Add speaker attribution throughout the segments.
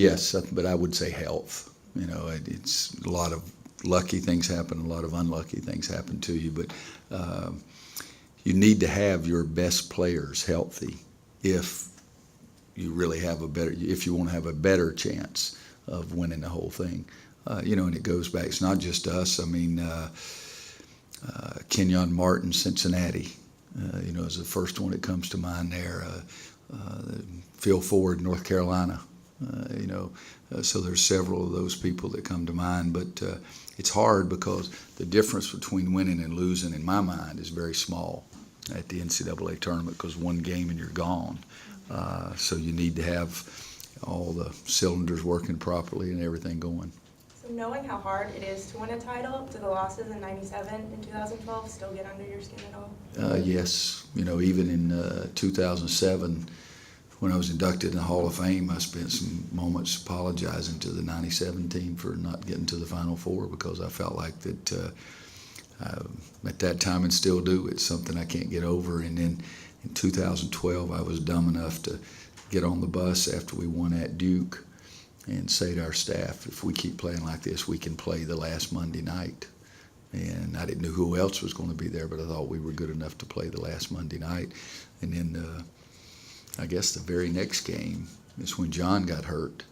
Speaker 1: Yes, but I would say health. It's a lot of lucky things happen, a lot of unlucky things happen to you, but you need to have your best players healthy if you really have if you want to have a better chance of winning the whole thing. And it goes back, it's not just us. I mean, Kenyon Martin, Cincinnati, is the first one that comes to mind there. Phil Ford, North Carolina, so there's several of those people that come to mind, but it's hard because the difference between winning and losing, in my mind, is very small at the NCAA tournament because one game and you're gone. So you need to have all the cylinders working properly and everything going.
Speaker 2: So knowing how hard it is to win a title, do the losses in '97 and 2012 still get under your skin at all?
Speaker 1: Yes. Even in 2007, when I was inducted in the Hall of Fame, I spent some moments apologizing to the '97 team for not getting to the Final Four because I felt like that at that time, and still do, it's something I can't get over. And then in 2012, I was dumb enough to get on the bus after we won at Duke and say to our staff, if we keep playing like this, we can play the last Monday night. And I didn't know who else was going to be there, but I thought we were good enough to play the last Monday night. And then I guess the very next game is when John got hurt.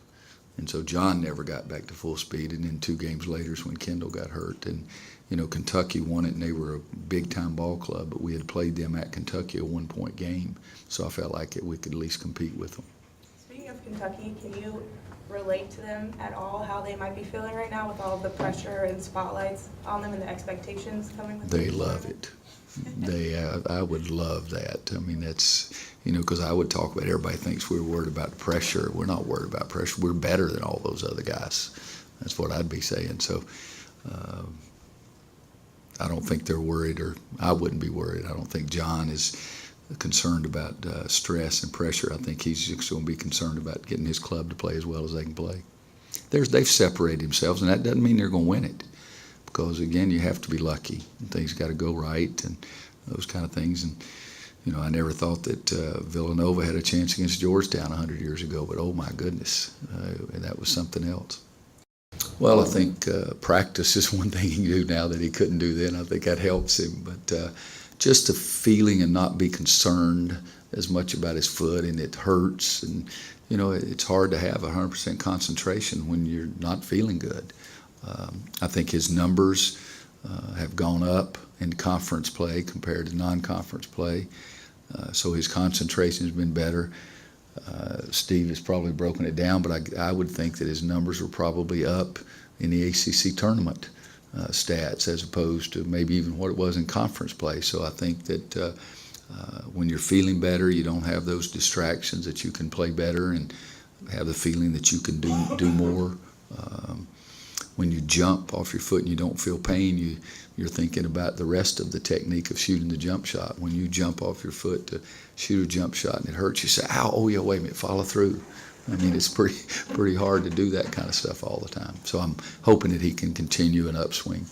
Speaker 1: And so John never got back to full speed. And then 2 games later is when Kendall got hurt. And, Kentucky won it, and they were a big-time ball club, but we had played them at Kentucky, a 1-point game. So I felt like we could at least compete with them.
Speaker 2: Speaking of Kentucky, can you relate to them at all, how they might be feeling right now with all of the pressure and spotlights on them and the expectations coming with them?
Speaker 1: They love it. I would love that. I mean, that's, because I would talk about, everybody thinks we're worried about pressure. We're not worried about pressure. We're better than all those other guys. That's what I'd be saying. So I don't think they're worried, or I wouldn't be worried. I don't think John is concerned about stress and pressure. I think he's just going to be concerned about getting his club to play as well as they can play. They've separated themselves, and that doesn't mean they're going to win it. Because, again, you have to be lucky. Things got to go right and those kind of things. And, I never thought that Villanova had a chance against Georgetown 100 years ago, but oh, my goodness, that was something else. Well, I think practice is one thing he can do now that he couldn't do then. I think that helps him. But just the feeling and not be concerned as much about his foot, and it hurts. And, it's hard to have 100% concentration when you're not feeling good. I think his numbers have gone up in conference play compared to non-conference play, so his concentration has been better. Steve has probably broken it down, but I would think that his numbers were probably up in the ACC tournament stats as opposed to maybe even what it was in conference play. So I think that when you're feeling better, you don't have those distractions, that you can play better and have the feeling that you can do more. When you jump off your foot and you don't feel pain, you're thinking about the rest of the technique of shooting the jump shot. When you jump off your foot to shoot a jump shot and it hurts, you say, ow, oh yeah, wait a minute, follow through. I mean, it's pretty hard to do that kind of stuff all the time. So I'm hoping that he can continue an upswing.